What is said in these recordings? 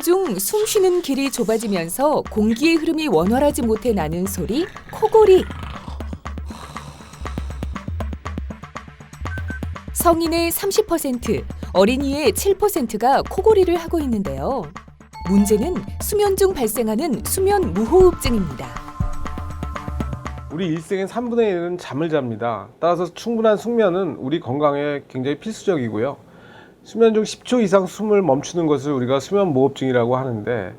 중 숨 쉬는 길이 좁아지면서 공기의 흐름이 원활하지 못해 나는 소리, 코골이. 성인의 30%, 어린이의 7%가 코골이를 하고 있는데요. 문제는 수면 중 발생하는 수면 무호흡증입니다. 우리 일생의 3분의 1은 잠을 잡니다. 따라서 충분한 숙면은 우리 건강에 굉장히 필수적이고요. 수면 중 10초 이상 숨을 멈추는 것을 우리가 수면무호흡증이라고 하는데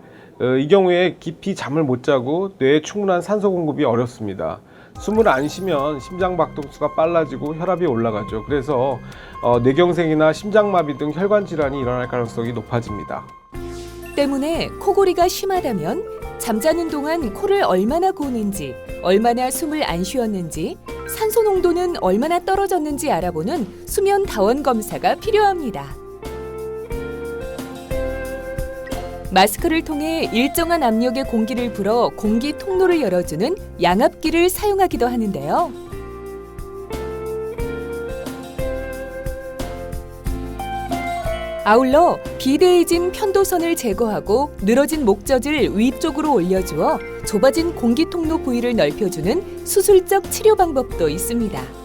이 경우에 깊이 잠을 못 자고 뇌에 충분한 산소 공급이 어렵습니다. 숨을 안 쉬면 심장박동수가 빨라지고 혈압이 올라가죠. 그래서 뇌경색이나 심장마비 등 혈관 질환이 일어날 가능성이 높아집니다. 때문에 코골이가 심하다면 잠자는 동안 코를 얼마나 고는지, 얼마나 숨을 안 쉬었는지, 산소 농도는 얼마나 떨어졌는지 알아보는 수면 다원 검사가 필요합니다. 마스크를 통해 일정한 압력의 공기를 불어 공기 통로를 열어주는 양압기를 사용하기도 하는데요. 아울러 비대해진 편도선을 제거하고 늘어진 목젖을 위쪽으로 올려주어 좁아진 공기 통로 부위를 넓혀주는 수술적 치료 방법도 있습니다.